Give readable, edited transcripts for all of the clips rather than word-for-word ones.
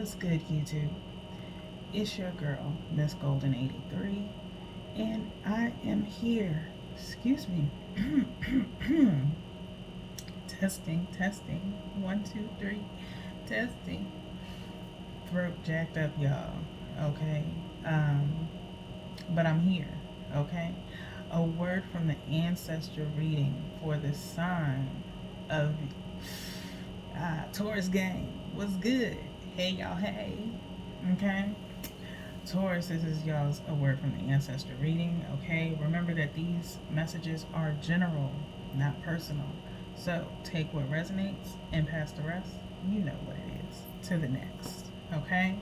What's good, YouTube? It's your girl, Miss Golden 83, and I am here. Excuse me. testing. 1, 2, 3. Testing. Throat jacked up, y'all. Okay. But I'm here. Okay. A word from the ancestor reading for the sign of Taurus gang. What's good? Hey, y'all. Hey. Okay. Taurus, this is y'all's a word from the ancestor reading. Okay. Remember that these messages are general, not personal. So take what resonates and pass the rest. You know what it is. To the next. Okay.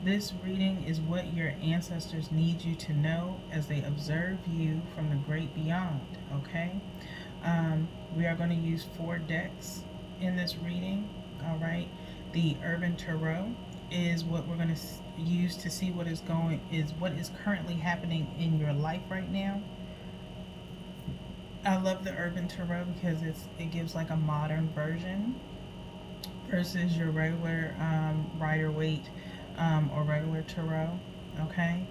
This reading is what your ancestors need you to know as they observe you from the great beyond. Okay. We are going to use 4 decks in this reading. All right. The Urban Tarot is what we're going to use to see what is currently happening in your life right now. I love the Urban Tarot because it gives like a modern version versus your regular Rider-Waite or regular tarot. Okay.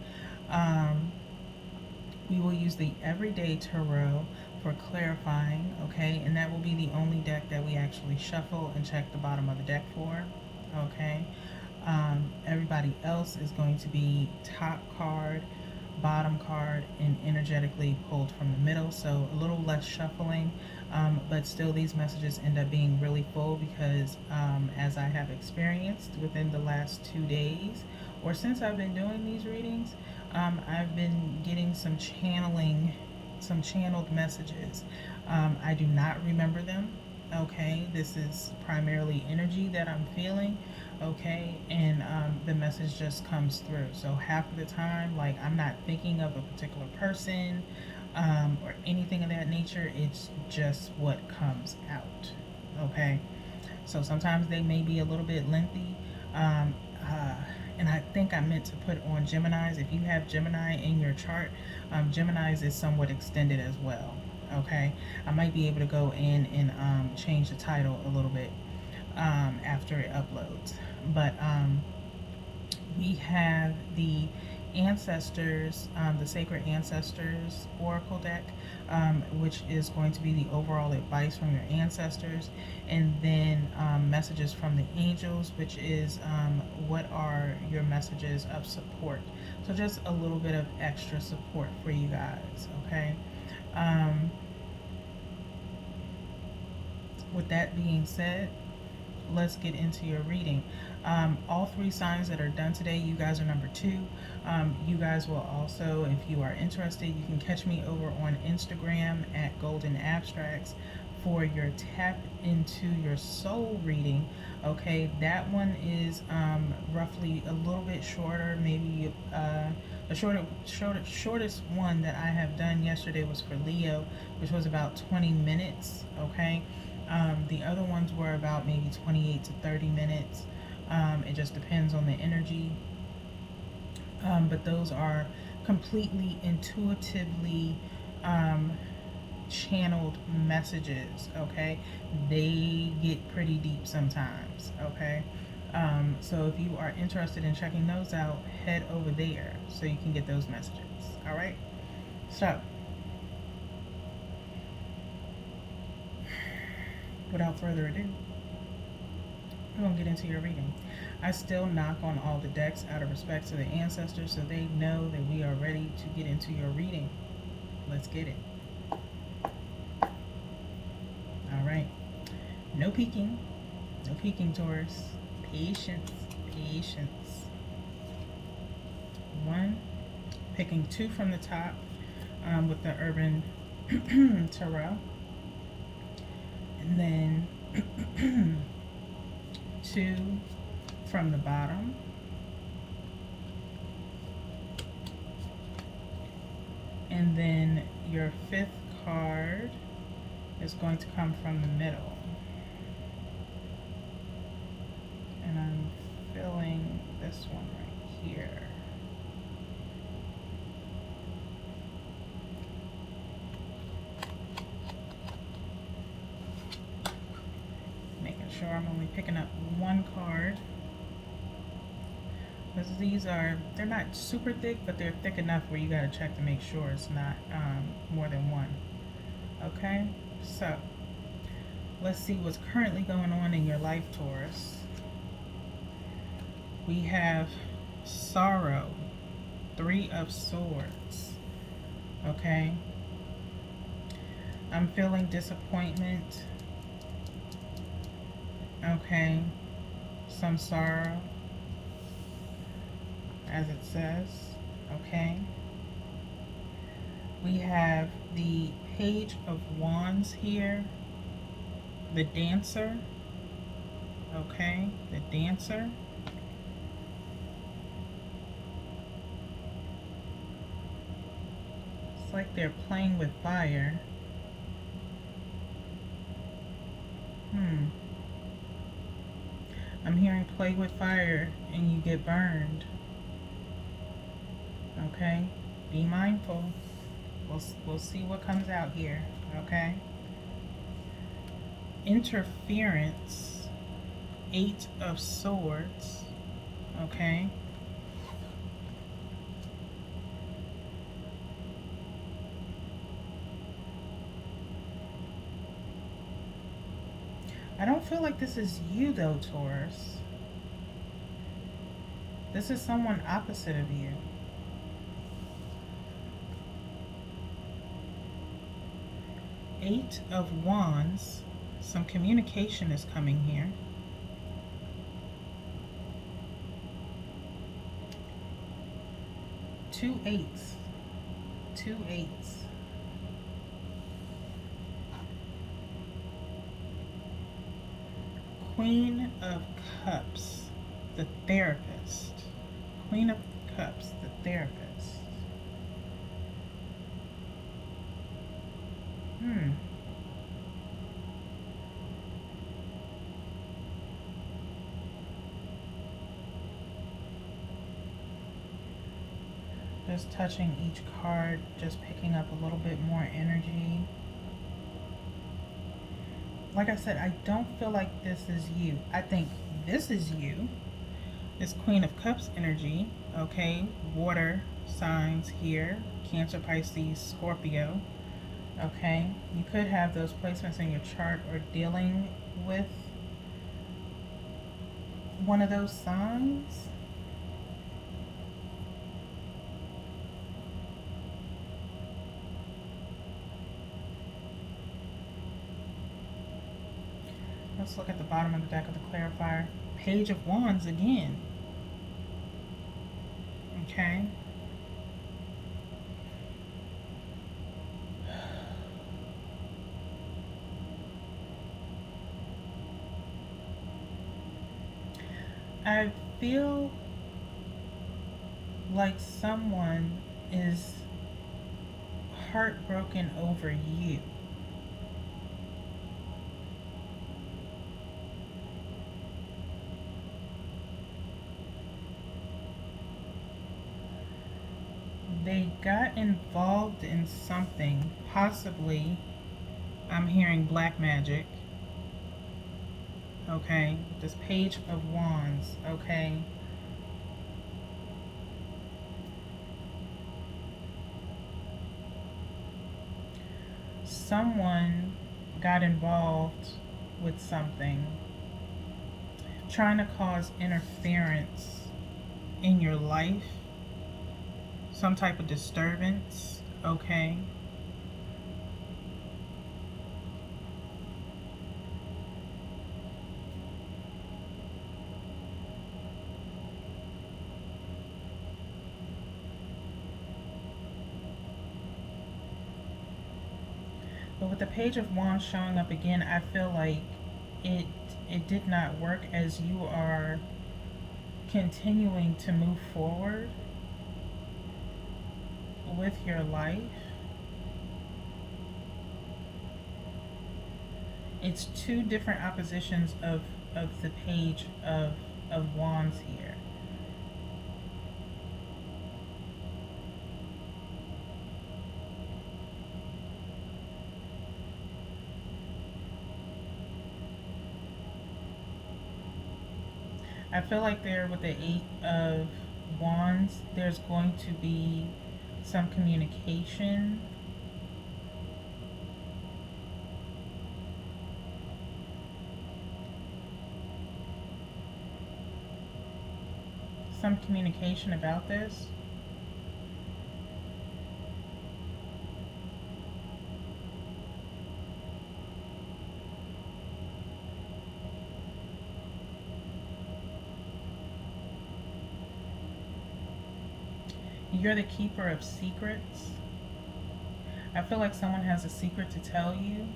We will use the Everyday Tarot for clarifying, okay, and that will be the only deck that we actually shuffle and check the bottom of the deck for. Okay. Everybody else is going to be top card, bottom card, and energetically pulled from the middle, so a little less shuffling, but still these messages end up being really full because as I have experienced within the last 2 days or since I've been doing these readings, I've been getting some channeled messages. I do not remember them. Okay, this is primarily energy that I'm feeling. Okay, and the message just comes through. So half of the time, like, I'm not thinking of a particular person or anything of that nature. It's just what comes out. Okay, so sometimes they may be a little bit lengthy. And I think I meant to put on Gemini's. If you have Gemini in your chart, Gemini's is somewhat extended as well. Okay, I might be able to go in and change the title a little bit after it uploads. But we have the ancestors, the Sacred Ancestors Oracle deck, which is going to be the overall advice from your ancestors, and then messages from the angels, which is what are your messages of support. So just a little bit of extra support for you guys. Okay. With that being said, let's get into your reading. All 3 signs that are done today, you guys are number 2. You guys will also, if you are interested, you can catch me over on Instagram at Golden Abstracts for your tap into your soul reading. Okay, that one is roughly a little bit shorter, maybe the shortest one that I have done yesterday was for Leo, which was about 20 minutes. Okay. The other ones were about maybe 28 to 30 minutes. It just depends on the energy. But those are completely intuitively channeled messages. Okay. They get pretty deep sometimes. Okay. So if you are interested in checking those out, head over there so you can get those messages. All right. So without further ado, we're going to get into your reading. I still knock on all the decks out of respect to the ancestors so they know that we are ready to get into your reading. Let's get it. All right. No peeking. No peeking, Taurus. Patience. Patience. 1. Picking 2 from the top with the Urban Tarot. And then 2 from the bottom. And then your 5th card is going to come from the middle. And I'm filling this one right here. Sure, I'm only picking up 1 card Because they're not super thick, but they're thick enough where you gotta check to make sure it's not more than one. Okay, so let's see what's currently going on in your life, Taurus. We have sorrow, 3 of Swords. Okay, I'm feeling disappointment. Okay, some sorrow, as it says. Okay, we have the Page of Wands here, the Dancer. Okay, the Dancer. It's like they're playing with fire. I'm hearing play with fire and you get burned. Okay, be mindful. We'll see what comes out here. Okay, interference, 8 of Swords. Okay, I don't feel like this is you though, Taurus. This is someone opposite of you. Eight of Wands. Some communication is coming here. Two eights. Two eights. Queen of Cups, the therapist. Queen of Cups, the therapist. Just touching each card, just picking up a little bit more energy. Like I said, I don't feel like this is you. I think this is you. This Queen of Cups energy, okay? Water signs here. Cancer, Pisces, Scorpio. Okay? You could have those placements in your chart or dealing with one of those signs. Let's look at the bottom of the deck of the clarifier. Page of Wands again. Okay. I feel like someone is heartbroken over you. They got involved in something, possibly, I'm hearing black magic. Okay, this Page of Wands, okay. Someone got involved with something, trying to cause interference in your life, some type of disturbance, okay. But with the Page of Wands showing up again, I feel like it did not work as you are continuing to move forward with your life. It's two different oppositions of the Page of Wands here. I feel like they're with the 8 of Wands, there's going to be some communication. Some communication about this. You're the keeper of secrets. I feel like someone has a secret to tell you.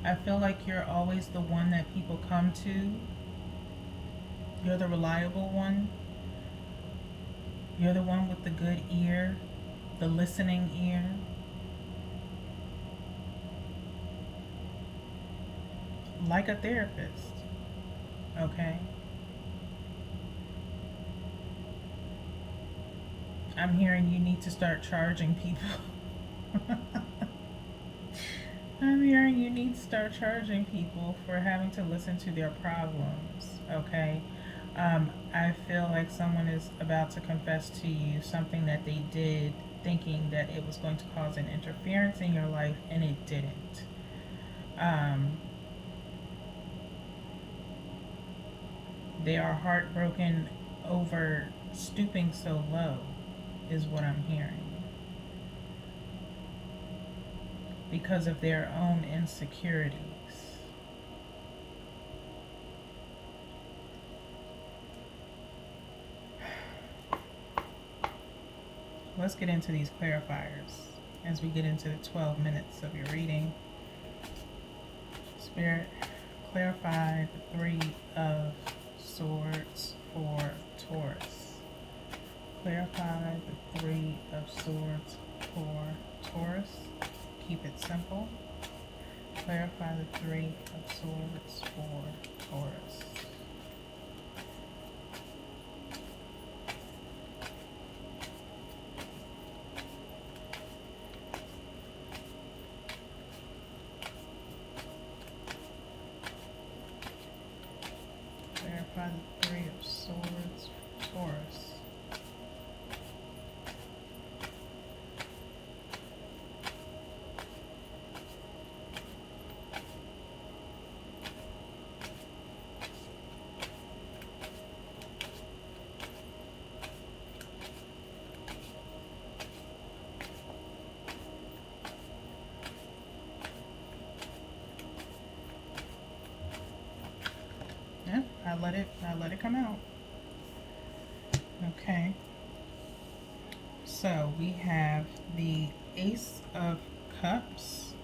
I feel like you're always the one that people come to. You're the reliable one. You're the one with the good ear, the listening ear. Like a therapist, okay? I'm hearing you need to start charging people. I'm hearing you need to start charging people for having to listen to their problems, okay? I feel like someone is about to confess to you something that they did thinking that it was going to cause an interference in your life, and it didn't. Um, they are heartbroken over stooping so low, is what I'm hearing. Because of their own insecurities. Let's get into these clarifiers as we get into the 12 minutes of your reading. Spirit, clarify the Three of Swords for Taurus. Clarify the Three of Swords for Taurus. Keep it simple. Clarify the Three of Swords for Taurus. Clarify the Three of Swords for Taurus. Yeah, I let it come out. Okay. So we have the Ace of Cups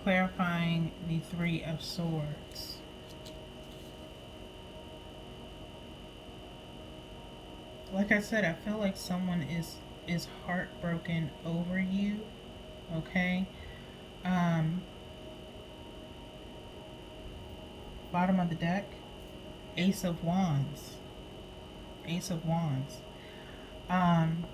clarifying the Three of Swords. Like I said, I feel like someone is heartbroken over you. Okay. Um, Bottom of the deck, Ace of Wands. Ace of Wands. Um,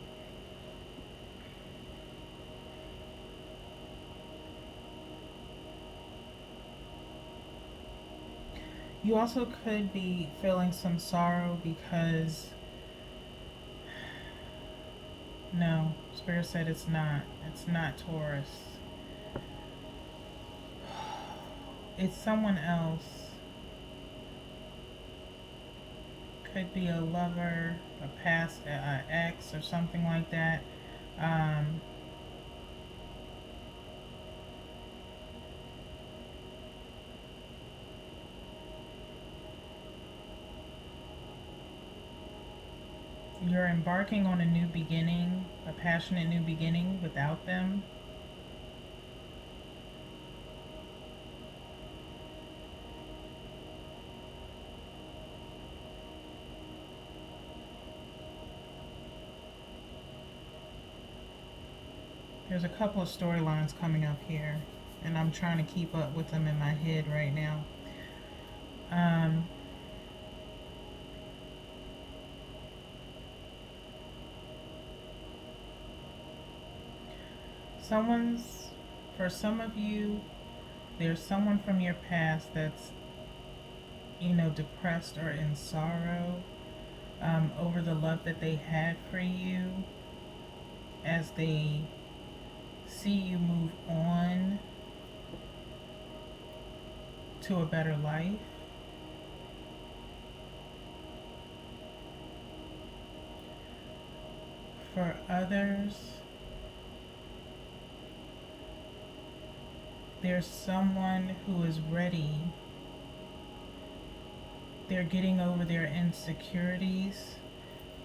you also could be feeling some sorrow because no, Spirit said it's not. It's not Taurus. It's someone else. Could be a lover, a past ex, or something like that. Um, you're embarking on a new beginning, a passionate new beginning without them. There's a couple of storylines coming up here, and I'm trying to keep up with them in my head right now. Um, someone's, for some of you, there's someone from your past that's depressed or in sorrow over the love that they had for you, as they see you move on to a better life. For others, there's someone who is ready. They're getting over their insecurities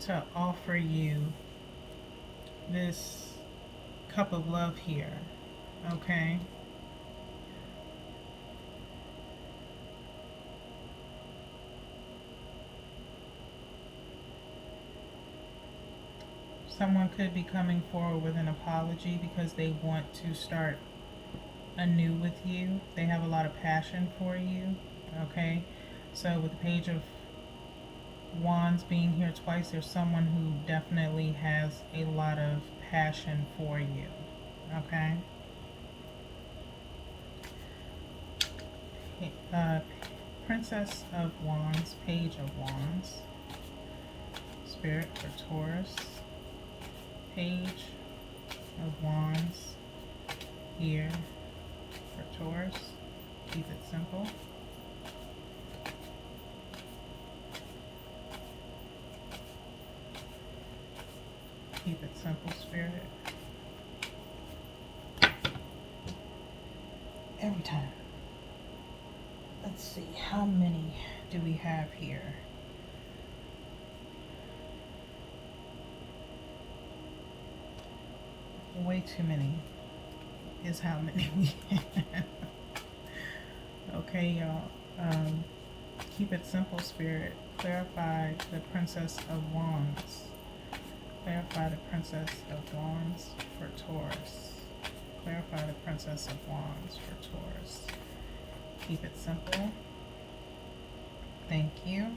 to offer you this cup of love here, okay? Someone could be coming forward with an apology because they want to start anew with you. They have a lot of passion for you, okay? So with the Page of Wands being here twice, there's someone who definitely has a lot of passion for you, okay? Princess of Wands, Page of Wands, Spirit for Taurus, Page of Wands here for Taurus. Keep it simple. Keep it simple, Spirit. Every time. Let's see, how many do we have here? Way too many is how many we have. Okay, y'all. Keep it simple, Spirit. Clarify the Princess of Wands. Clarify the Princess of Wands for Taurus. Clarify the Princess of Wands for Taurus. Keep it simple. Thank you.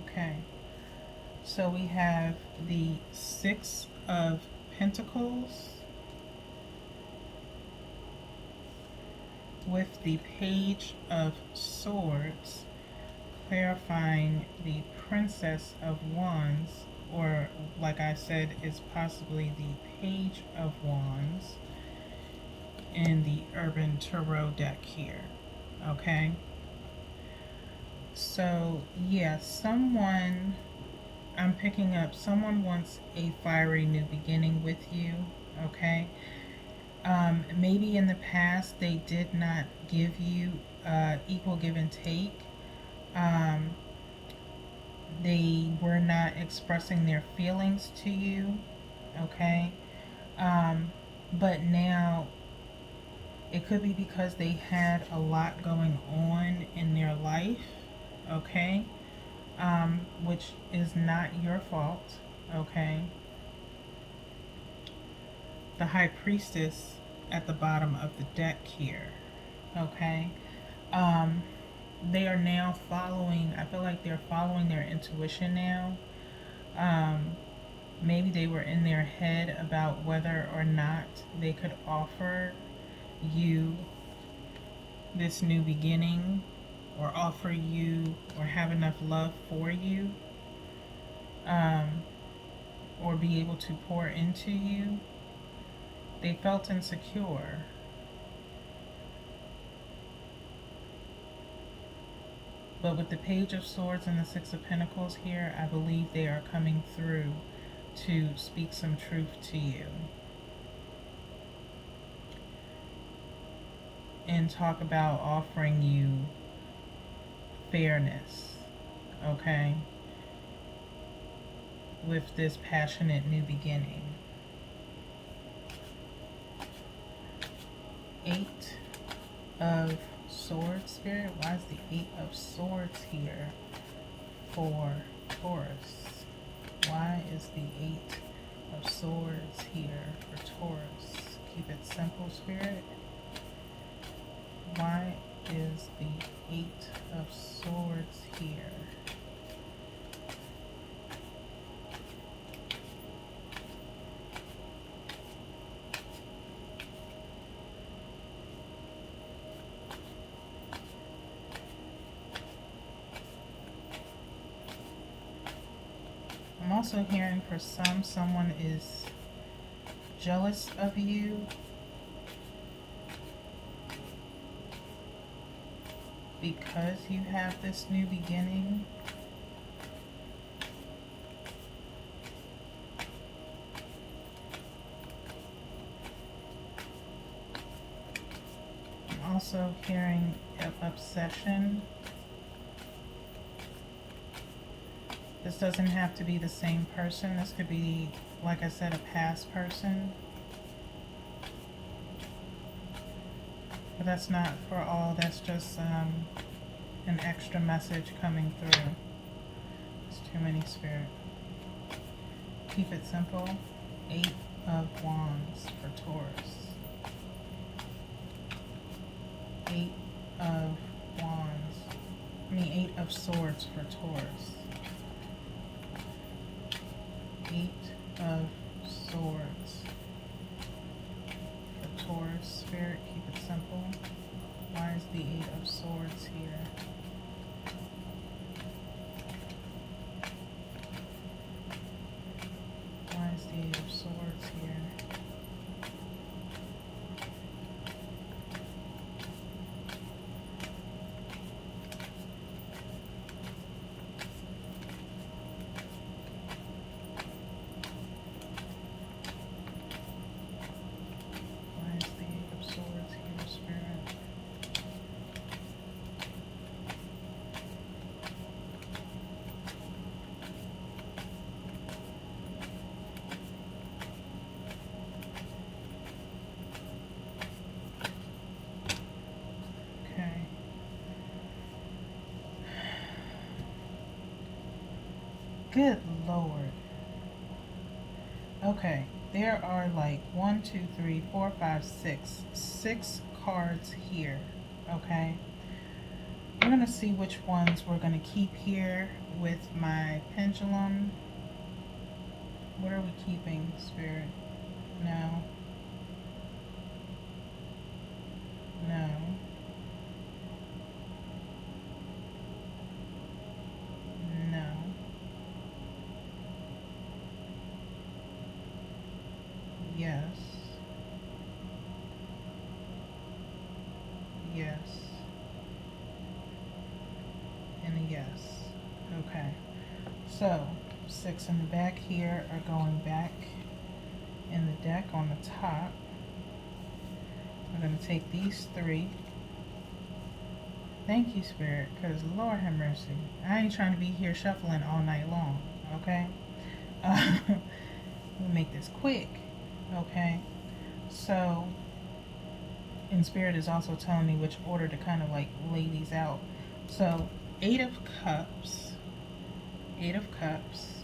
Okay. So we have the Six of Pentacles with the Page of Swords, clarifying the Princess of Wands, or like I said, is possibly the Page of Wands in the Urban Tarot deck here. Okay? So, yeah, I'm picking up, someone wants a fiery new beginning with you, okay? Maybe in the past they did not give you equal give and take. They were not expressing their feelings to you, okay? But now it could be because they had a lot going on in their life, okay? Which is not your fault, okay? The High Priestess at the bottom of the deck here, okay? They are now following, I feel like they're following their intuition now. Maybe they were in their head about whether or not they could offer you this new beginning, or offer you, or have enough love for you, or be able to pour into you. They felt insecure. But with the Page of Swords and the Six of Pentacles here, I believe they are coming through to speak some truth to you and talk about offering you fairness, okay, with this passionate new beginning. 8 of Swords, Spirit. Why is the 8 of Swords here for Taurus? Why is the 8 of Swords here for Taurus? Keep it simple, Spirit. Why is the 8 of Swords here? also hearing for someone is jealous of you because you have this new beginning. I'm also hearing obsession. This doesn't have to be the same person. This could be, like I said, a past person. But that's not for all. That's just an extra message coming through. It's too many, Spirit. Keep it simple. 8 of Wands for Taurus. 8 of Wands. 8 of Swords for Taurus. 8 of Swords for Taurus. Spirit, keep it simple. Why is the 8 of Swords here? Why is the 8 of Swords here? Good Lord. Okay, there are like 1, 2, 3, 4, 5, 6 cards here. Okay, we're gonna see which ones we're gonna keep here with my pendulum. What are we keeping, Spirit? No. No. No. Yes. Yes. And a yes. Okay. So, 6 in the back here are going back in the deck on the top. I'm going to take these 3. Thank you, Spirit, because Lord have mercy. I ain't trying to be here shuffling all night long, okay? We'll make this quick, okay? So, and Spirit is also telling me which order to kind of like lay these out. So, 8 of Cups, 8 of Cups,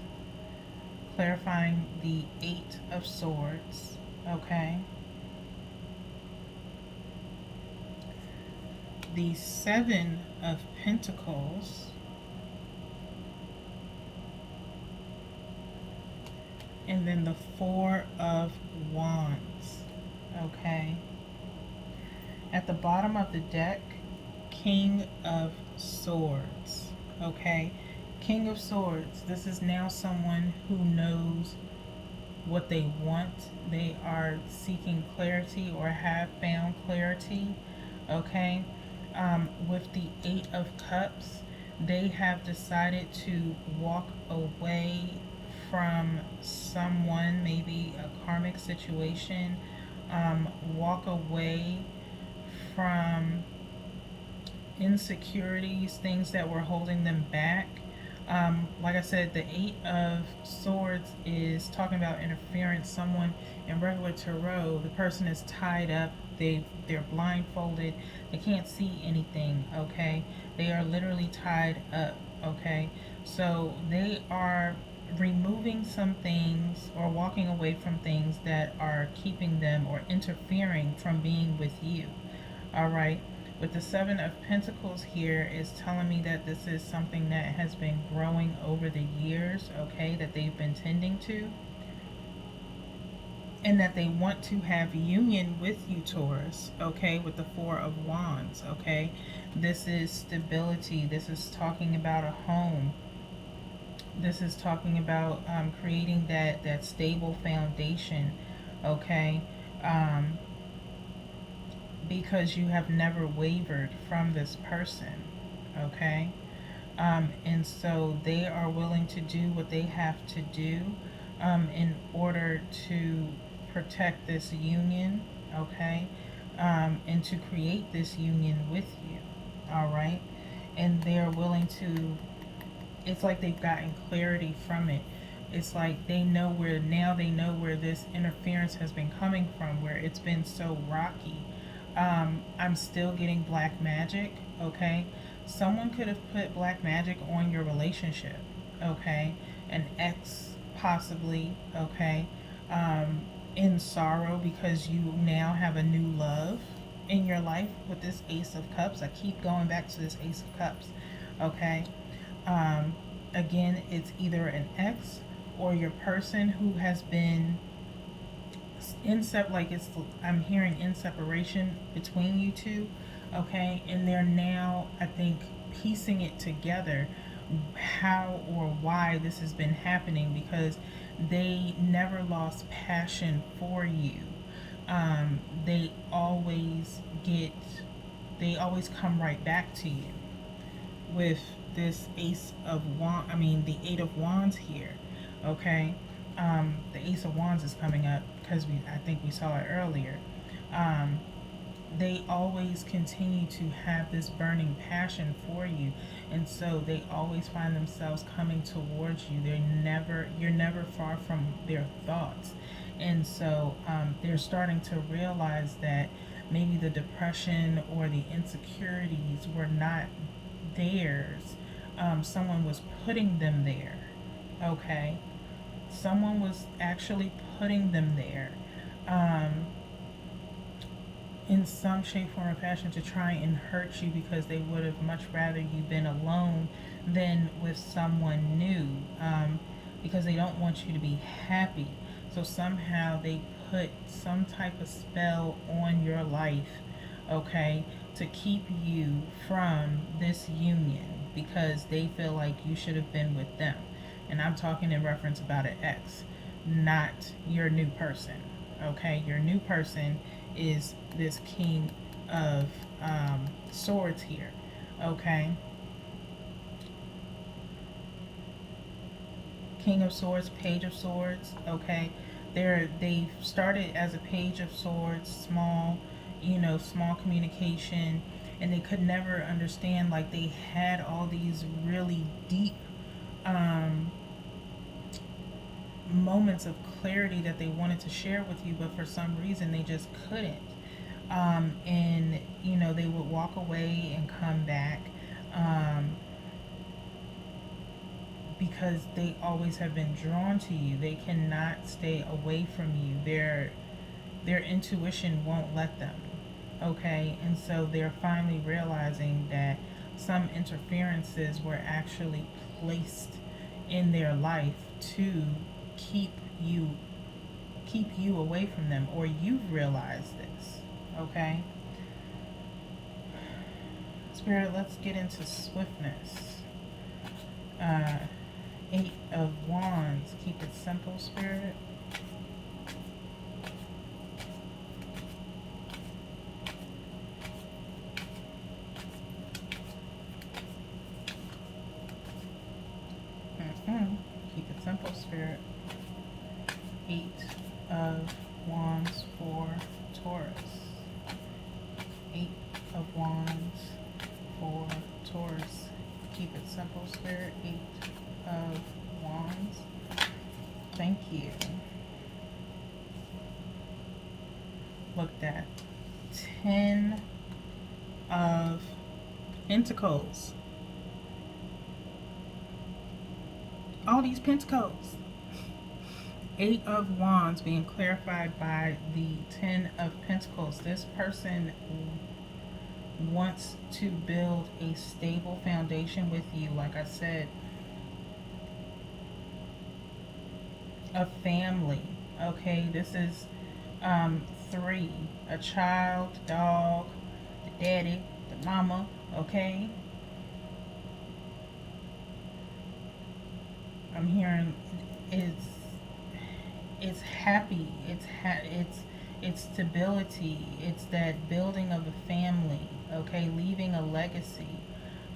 clarifying the 8 of Swords, okay? The 7 of Pentacles, and then the 4 of Wands, okay? At the bottom of the deck, King of Swords, okay? King of Swords, this is now someone who knows what they want. They are seeking clarity or have found clarity, okay? With the 8 of Cups, they have decided to walk away from someone, maybe a karmic situation, walk away from insecurities, things that were holding them back. Like I said, the 8 of Swords is talking about interference. Someone in regular tarot, the person is tied up, they're blindfolded, they can't see anything, okay? They are literally tied up, okay? So they are removing some things or walking away from things that are keeping them or interfering from being with you, all right? With the 7 of Pentacles here is telling me that this is something that has been growing over the years, okay, that they've been tending to, and that they want to have union with you, Taurus, okay, with the 4 of Wands, okay? This is stability. This is talking about a home. This is talking about creating that stable foundation, okay? Um, because you have never wavered from this person, okay? And so they are willing to do what they have to do in order to protect this union, okay? And to create this union with you, all right? And they're willing to, it's like they've gotten clarity from it. It's like they know where, now they know where this interference has been coming from, where it's been so rocky. I'm still getting black magic, okay? Someone could have put black magic on your relationship, okay? An ex, possibly, okay? In sorrow because you now have a new love in your life with this Ace of Cups. I keep going back to this Ace of Cups, okay? Um, Again, it's either an ex or your person who has been like it's, I'm hearing in separation between you two, okay, and they're now, I think, piecing it together how or why this has been happening, because they never lost passion for you. They always get, they always come right back to you with this Ace of Wands, I mean, the Eight of Wands here, okay? The Ace of Wands is coming up because I think we saw it earlier. Um, they always continue to have this burning passion for you, and so they always find themselves coming towards you. You're never far from their thoughts, and so they're starting to realize that maybe the depression or the insecurities were not theirs. Someone was putting them there, okay? Someone was actually putting them there. Um, in some shape, form, or fashion to try and hurt you, because they would have much rather you been alone than with someone new, because they don't want you to be happy. So somehow they put some type of spell on your life, okay, to keep you from this union because they feel like you should have been with them. And I'm talking in reference about an ex, not your new person, okay? Your new person is this King of Swords here, okay? King of Swords, Page of Swords, okay? They started as a Page of Swords, small, small communication, and they could never understand, like, they had all these really deep um, moments of clarity that they wanted to share with you, but for some reason they just couldn't. And they would walk away and come back, um, because they always have been drawn to you. They cannot stay away from you. Their intuition won't let them. Okay, and so they're finally realizing that some interferences were actually placed in their life to keep you keep you away from them, or you've realized this. Okay, Spirit, let's get into swiftness. uh, Eight of Wands, keep it simple, Spirit. Mm-hmm. Keep it simple, Spirit. Eight of Wands for Taurus. Eight of Wands for Taurus. Keep it simple, Spirit. Eight of Wands. Thank you. Looked at 10 of Pentacles. All these Pentacles. Eight of Wands being clarified by the 10 of Pentacles. This person wants to build a stable foundation with you. Like I said, a family. Okay, this is three: a child, the dog, the daddy, the mama. Okay, I'm hearing it's happy. It's stability. It's that building of a family. Okay, leaving a legacy.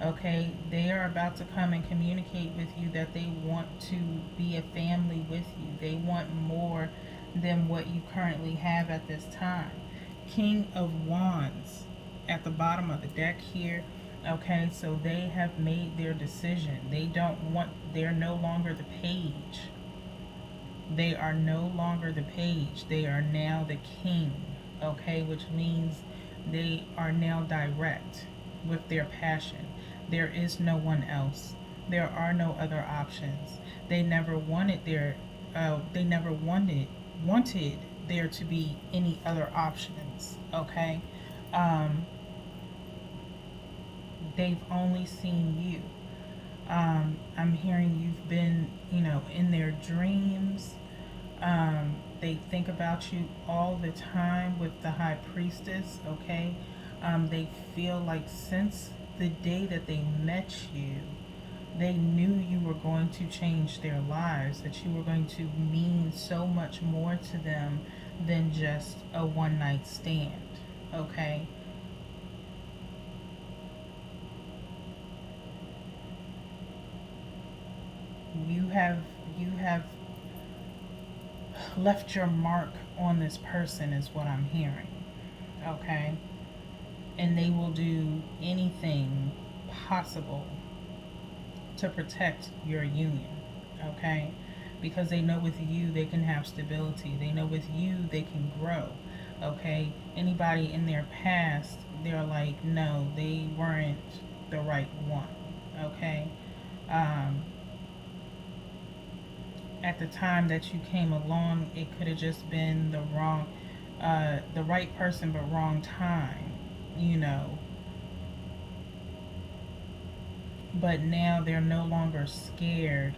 Okay, they are about to come and communicate with you that they want to be a family with you. They want more than what you currently have at this time. King of Wands at the bottom of the deck here. Okay, so they have made their decision. They're no longer the page. They are no longer the page. They are now the king. Okay, which means they are now direct with their passion. There is no one else. There are no other options. They never wanted their they never wanted there to be any other options. Okay. Um, they've only seen you. I'm hearing you've been, in their dreams. They think about you all the time with the high priestess, okay? They feel like since the day that they met you, they knew you were going to change their lives, that you were going to mean so much more to them than just a one night stand, okay? You have you have left your mark on this person is what I'm hearing. Okay? And they will do anything possible to protect your union. Okay? Because they know with you they can have stability. They know with you they can grow. Okay? Anybody in their past, they're like, no, they weren't the right one. Okay? Um, at the time that you came along, it could have just been the right person, but wrong time, you know. But now they're no longer scared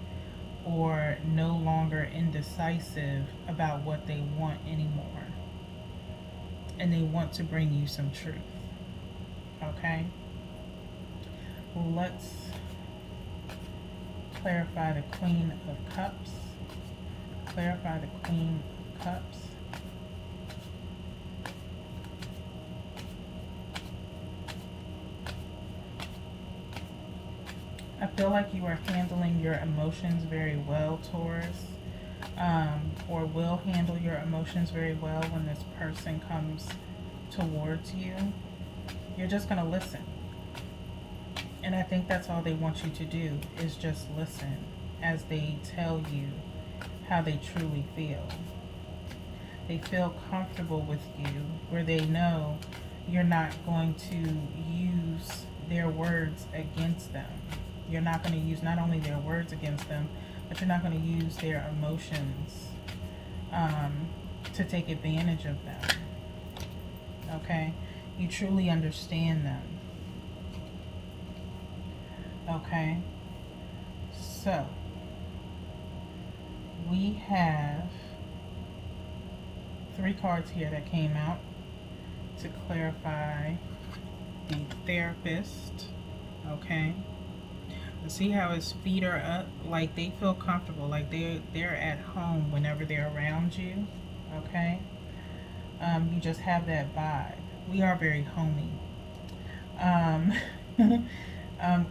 or no longer indecisive about what they want anymore. And they want to bring you some truth. Okay? Let's clarify the Queen of Cups. Clarify the Queen of Cups. I feel like you are handling your emotions very well, Taurus, or will handle your emotions very well when this person comes towards you. You're just going to listen. And I think that's all they want you to do is just listen as they tell you how they truly feel. They feel comfortable with you where they know you're not going to use their words against them. You're not going to use not only their words against them, but you're not going to use their emotions to take advantage of them. Okay? You truly understand them. Okay? So, we have 3 cards here that came out to clarify the therapist. Okay? See how his feet are up? Like they feel comfortable, like they're at home whenever they're around you. Okay? You just have that vibe. We are very homey. Um,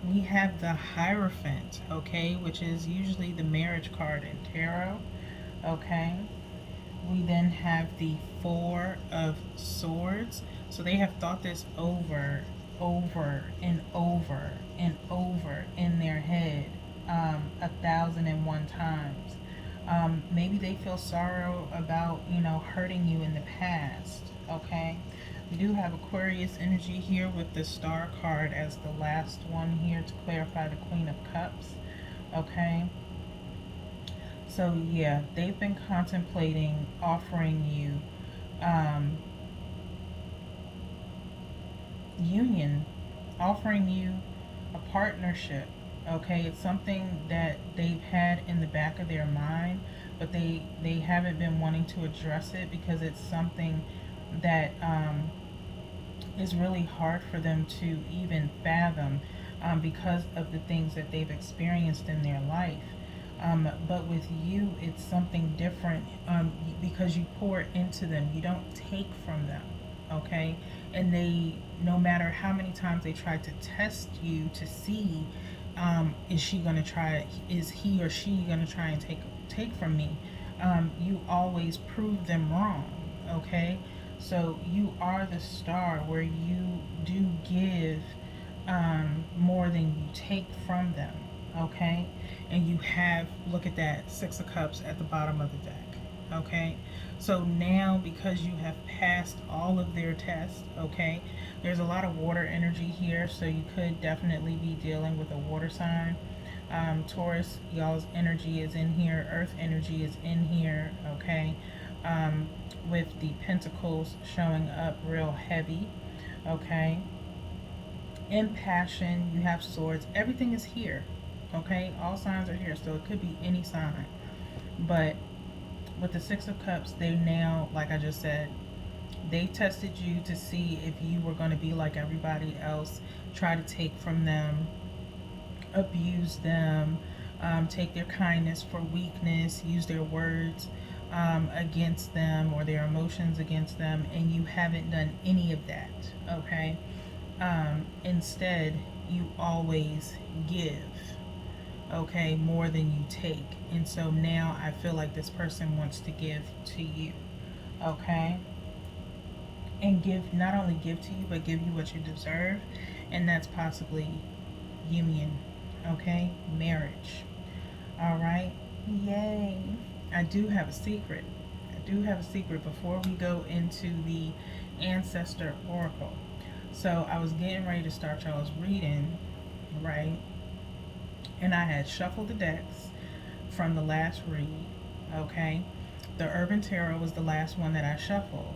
we have the Hierophant, okay, which is usually the marriage card in tarot. Okay? We then have the Four of Swords. So they have thought this over and over and over in their head 1,001 times. Maybe they feel sorrow about, hurting you in the past. Okay? We do have Aquarius energy here with the Star card as the last one here to clarify the Queen of Cups. Okay? So yeah, they've been contemplating offering you union, offering you a partnership. Okay, it's something that they've had in the back of their mind, but they haven't been wanting to address it because it's something that is really hard for them to even fathom because of the things that they've experienced in their life. But with you, it's something different, because you pour into them. You don't take from them, okay? And they, no matter how many times they try to test you to see, is she gonna try? Is he or she gonna try and take from me? You always prove them wrong, okay? So you are the star where you do give, more than you take from them, okay? And you have, look at that, Six of Cups at the bottom of the deck, okay? So now, because you have passed all of their tests, okay, there's a lot of water energy here, so you could definitely be dealing with a water sign. Taurus, y'all's energy is in here, earth energy is in here, okay? um, with the pentacles showing up real heavy, okay? In passion, you have swords. Everything is here, okay? All signs are here, so it could be any sign. But with the Six of Cups, they now, like I just said, they tested you to see if you were going to be like everybody else, try to take from them, abuse them, take their kindness for weakness, use their words against them or their emotions against them, and you haven't done any of that, okay? Instead, you always give, okay, more than you take. And so now I feel like this person wants to give to you, okay? And give, not only give to you, but give you what you deserve. And that's possibly union, okay? Marriage. All right? Yay. I do have a secret. I do have a secret before we go into the Ancestor Oracle. So I was getting ready to start y'all's reading, right? And I had shuffled the decks from the last read, okay? The Urban Tarot was the last one that I shuffled.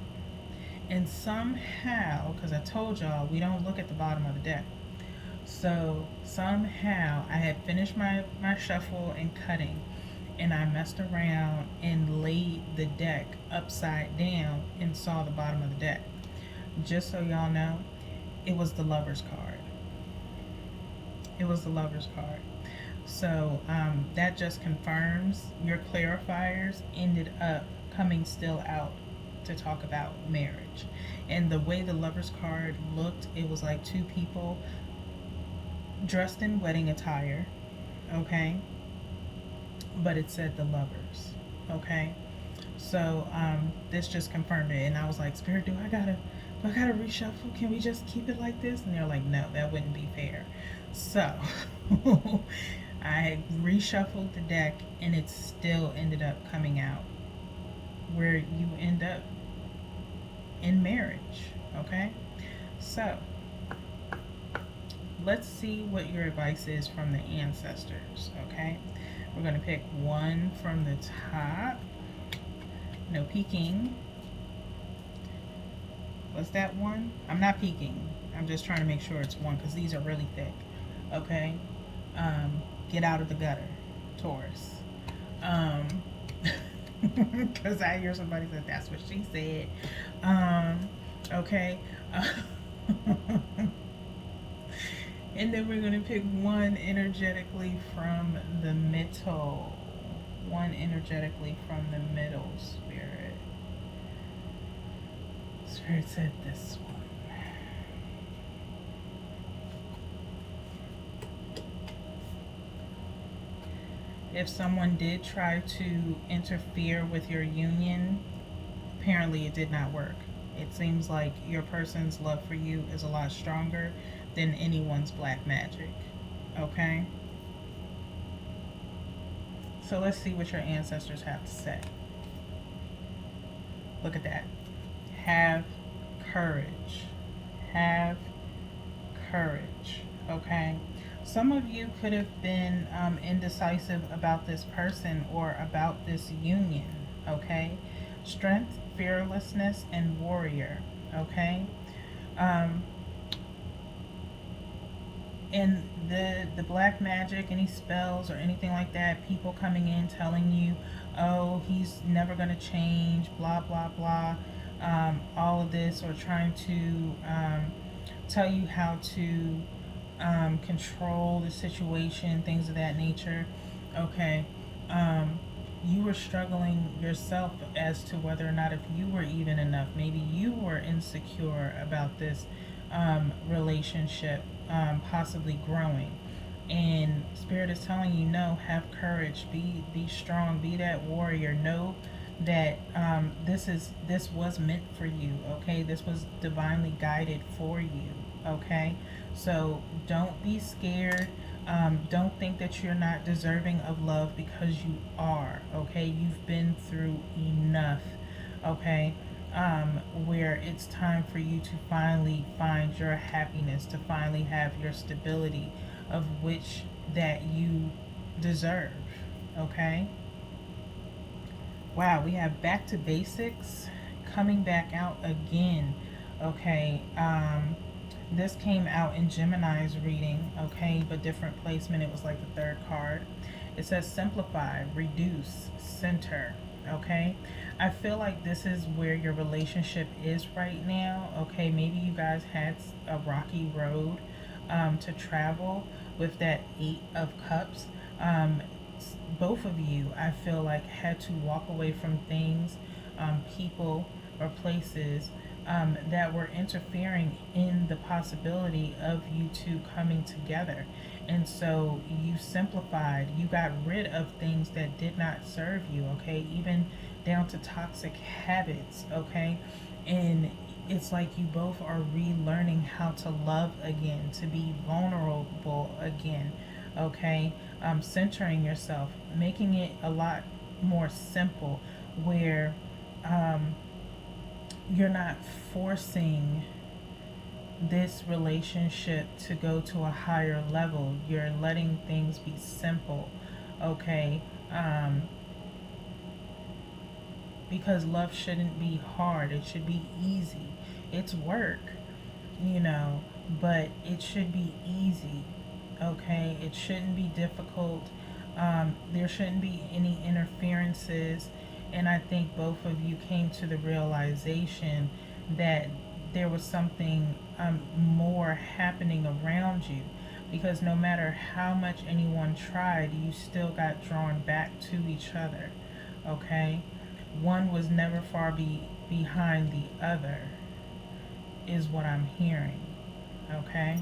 And somehow, because I told y'all we don't look at the bottom of the deck, so somehow I had finished my shuffle and cutting, and I messed around and laid the deck upside down and saw the bottom of the deck. Just so y'all know, it was the Lover's card. It was the Lover's card. So that just confirms your clarifiers ended up coming still out to talk about marriage. And the way the Lover's card looked, it was like two people dressed in wedding attire, okay? But it said the lovers, okay? So this just confirmed it, and I was like, Spirit, do I gotta reshuffle? Can we just keep it like this? And they're like, no, that wouldn't be fair. So I reshuffled the deck, and it still ended up coming out where you end up in marriage, okay? So let's see what your advice is from the ancestors, okay? We're going to pick one from the top. No peeking. Was that one? I'm not peeking. I'm just trying to make sure it's one because these are really thick, okay? Get out of the gutter, Taurus. Because I hear somebody say, that's what she said. Okay. And then we're going to pick one energetically from the middle. One energetically from the middle, Spirit. Spirit said this one. If someone did try to interfere with your union, apparently it did not work. It seems like your person's love for you is a lot stronger than anyone's black magic. Okay? So let's see what your ancestors have to say. Look at that. Have courage. Have courage. Okay? Some of you could have been indecisive about this person or about this union. Okay? Strength, fearlessness, and warrior. Okay? And the black magic, any spells or anything like that, people coming in telling you, oh, he's never going to change, blah blah blah, all of this, or trying to tell you how to control the situation, things of that nature. Okay, um, you were struggling yourself as to whether or not if you were even enough. Maybe you were insecure about this relationship possibly growing. And Spirit is telling you, no, have courage, be strong, be that warrior. Know that this was meant for you. Okay, this was divinely guided for you. Okay, so don't be scared. Don't think that you're not deserving of love, because you are. Okay, you've been through enough. Okay, where it's time for you to finally find your happiness, to finally have your stability, of which that you deserve. Okay. Wow, we have back to basics coming back out again. Okay. This came out in Gemini's reading, okay, but different placement. It was like the third card. It says simplify, reduce, center, okay. I feel like this is where your relationship is right now, okay. Maybe you guys had a rocky road to travel with that Eight of Cups. Um, both of you, I feel like, had to walk away from things, people, or places that were interfering in the possibility of you two coming together. And so you simplified, you got rid of things that did not serve you, okay? Even down to toxic habits, okay? And it's like you both are relearning how to love again, to be vulnerable again, okay? Centering yourself, making it a lot more simple, where um, you're not forcing this relationship to go to a higher level. You're letting things be simple, okay? Because love shouldn't be hard, it should be easy. It's work, you know, but it should be easy, okay? It shouldn't be difficult. There shouldn't be any interferences. And I think both of you came to the realization that there was something more happening around you, because no matter how much anyone tried, you still got drawn back to each other, okay? One was never behind the other, is what I'm hearing, okay?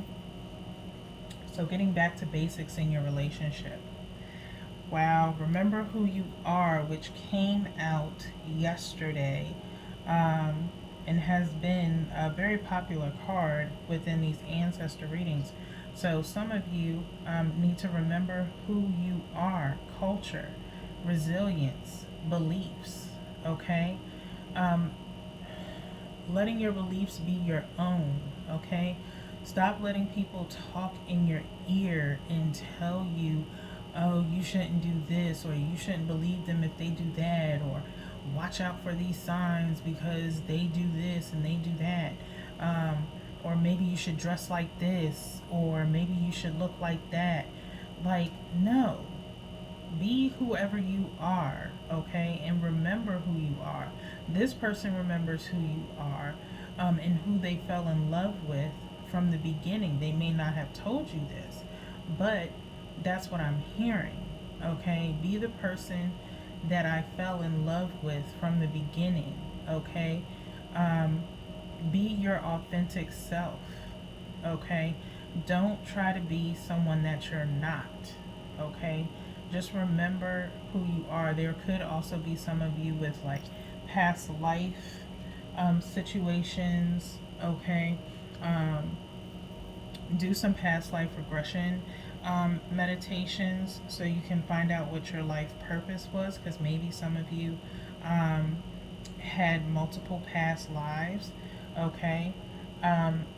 So, getting back to basics in your relationship. Wow, remember who you are, which came out yesterday, and has been a very popular card within these ancestor readings. So, some of you need to remember who you are: culture, resilience, beliefs, okay? Um, Letting your beliefs be your own, okay? Stop letting people talk in your ear and tell you, oh, you shouldn't do this, or you shouldn't believe them if they do that, or watch out for these signs because they do this and they do that. Or maybe you should dress like this, or maybe you should look like that. Like, no, be whoever you are, okay? And remember who you are. This person remembers who you are, and who they fell in love with from the beginning. They may not have told you this, but that's what I'm hearing, okay? Be the person that I fell in love with from the beginning, okay? Um, be your authentic self, okay? Don't try to be someone that you're not, okay? Just remember who you are. There could also be some of you with like past life situations, okay? Um, do some past life regression meditations so you can find out what your life purpose was, because maybe some of you um, had multiple past lives, okay?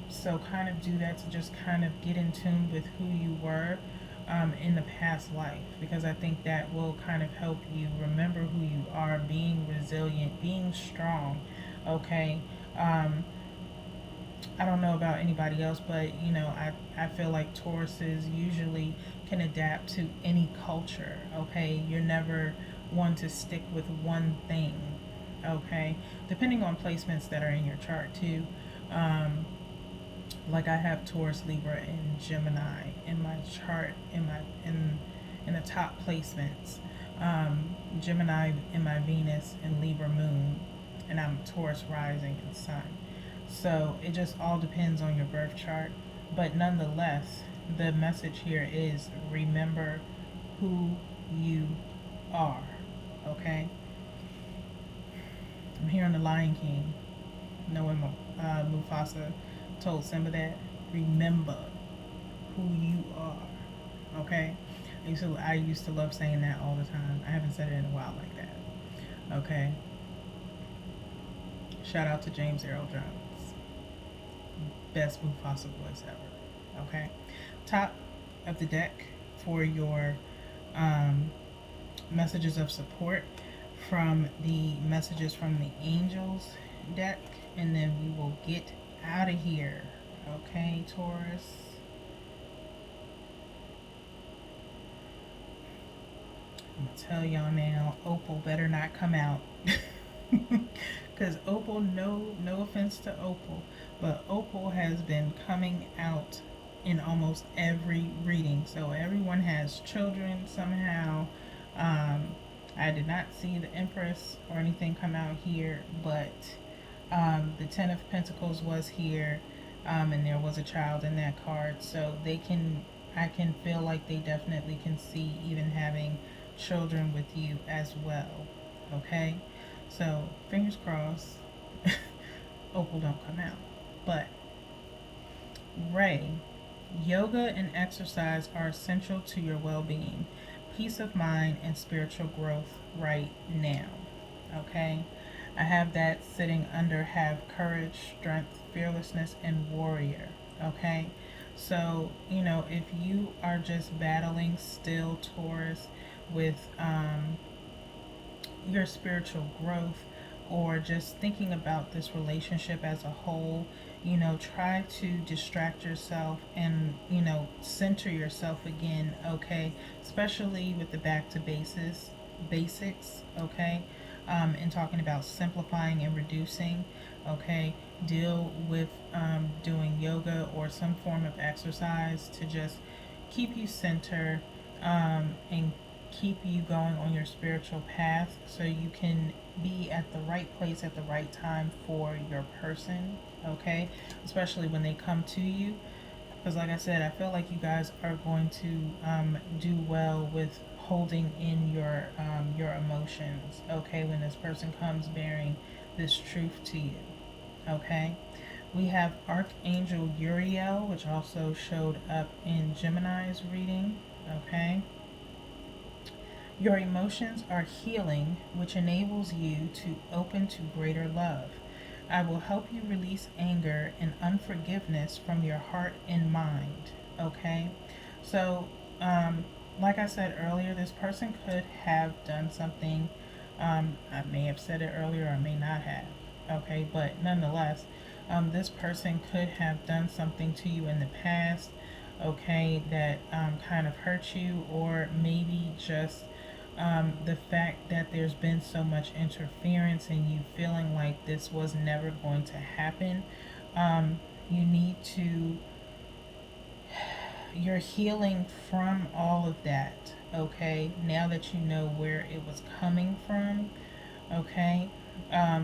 So kind of do that to just kind of get in tune with who you were in the past life, because I think that will kind of help you remember who you are, being resilient, being strong, okay? Um, I don't know about anybody else, but I feel like Tauruses usually can adapt to any culture, okay? You're never one to stick with one thing, okay? Depending on placements that are in your chart, too. Like I have Taurus, Libra, and Gemini in my chart, in the top placements. Gemini in my Venus and Libra moon, and I'm Taurus rising and sun. So it just all depends on your birth chart. But nonetheless, the message here is remember who you are. Okay? I'm hearing the Lion King. Knowing Mufasa told Simba that. Remember who you are. Okay? I used to love saying that all the time. I haven't said it in a while like that. Okay? Shout out to James Earl Jones. Best Mufasa voice ever. Okay? Top of the deck for your um, messages of support from the messages from the angels deck, and then we will get out of here. Okay, Taurus. I'm gonna tell y'all now, Opal better not come out. Because Opal, no offense to Opal, but Opal has been coming out in almost every reading. So everyone has children somehow. Um, I did not see the Empress or anything come out here, but the Ten of Pentacles was here, and there was a child in that card. So I can feel like they definitely can see even having children with you as well. Okay? So, fingers crossed, Opal don't come out. But, Ray, yoga and exercise are essential to your well being, peace of mind, and spiritual growth right now. Okay? I have that sitting under have courage, strength, fearlessness, and warrior. Okay? So, if you are just battling still, Taurus, with your spiritual growth, or just thinking about this relationship as a whole, try to distract yourself and, center yourself again, okay? Especially with the back to basics, okay? And talking about simplifying and reducing, okay? Deal with doing yoga or some form of exercise to just keep you centered, and keep you going on your spiritual path so you can be at the right place at the right time for your person, okay? Especially when they come to you. Because, like I said, I feel like you guys are going to do well with holding in your emotions, okay? When this person comes bearing this truth to you, okay? We have Archangel Uriel, which also showed up in Gemini's reading, okay? Your emotions are healing, which enables you to open to greater love. I will help you release anger and unforgiveness from your heart and mind. Okay? So, like I said earlier, this person could have done something. I may have said it earlier, or I may not have. Okay? But nonetheless, this person could have done something to you in the past, okay, that kind of hurt you, or maybe just the fact that there's been so much interference and you feeling like this was never going to happen. You need to, you're healing from all of that, okay? Now that you know where it was coming from, okay?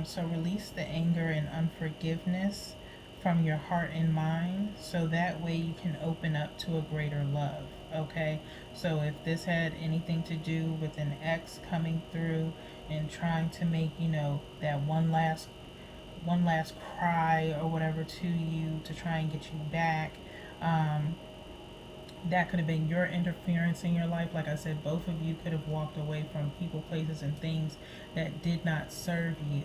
So release the anger and unforgiveness from your heart and mind so that way you can open up to a greater love, okay? So if this had anything to do with an ex coming through and trying to make, that one last cry or whatever to you to try and get you back, um, that could have been your interference in your life. Like I said, both of you could have walked away from people, places, and things that did not serve you.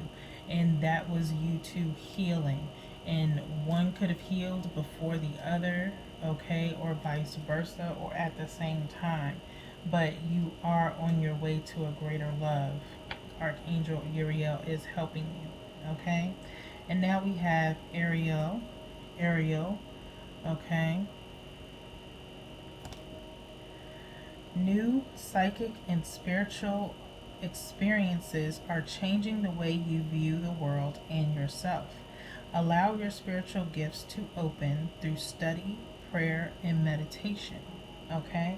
And that was you two healing. And one could have healed before the other, okay, or vice versa, or at the same time. But you are on your way to a greater love. Archangel Uriel is helping you, okay? And now we have Ariel, okay? New psychic and spiritual experiences are changing the way you view the world and yourself. Allow your spiritual gifts to open through study, prayer, and meditation. Okay?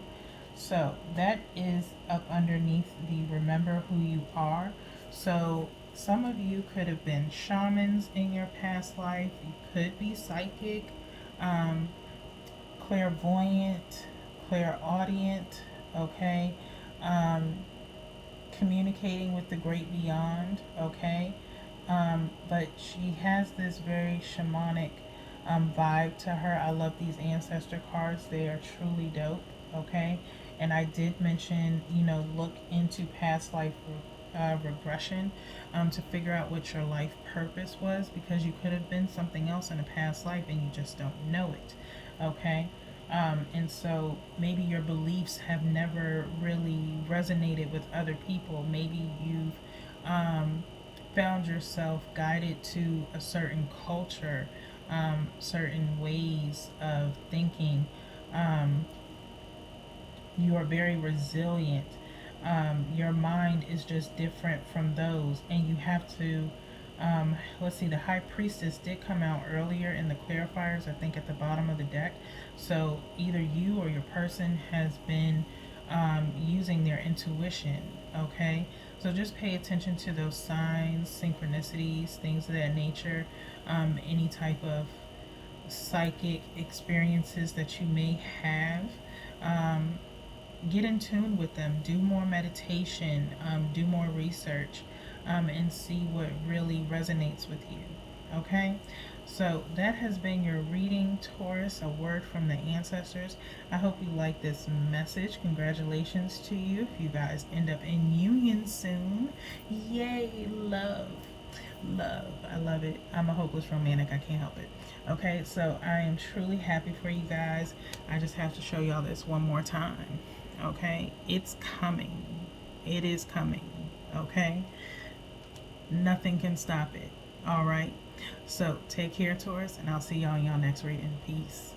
So that is up underneath the remember who you are. So some of you could have been shamans in your past life. You could be psychic, um, clairvoyant, clairaudient, okay? Um, Communicating with the great beyond, okay? But she has this very shamanic vibe to her. I love these ancestor cards, they are truly dope, okay? And I did mention, look into past life regression to figure out what your life purpose was, because you could have been something else in a past life and you just don't know it, okay? And so maybe your beliefs have never really resonated with other people. Maybe you've found yourself guided to a certain culture, certain ways of thinking. Um, you are very resilient. Your mind is just different from those, and you have to. Let's see, the High Priestess did come out earlier in the clarifiers, I think at the bottom of the deck. So either you or your person has been using their intuition, okay? So just pay attention to those signs, synchronicities, things of that nature, any type of psychic experiences that you may have. Um, get in tune with them, do more meditation, do more research, and see what really resonates with you. Okay, so that has been your reading, Taurus, a word from the ancestors. I hope you like this message. Congratulations to you if you guys end up in union soon. Yay, love. Love. I love it. I'm a hopeless romantic. I can't help it. Okay, so I am truly happy for you guys. I just have to show y'all this one more time. Okay, it's coming. It is coming. Okay, nothing can stop it. All right, so take care, Taurus, and I'll see y'all in y'all next reading. Peace.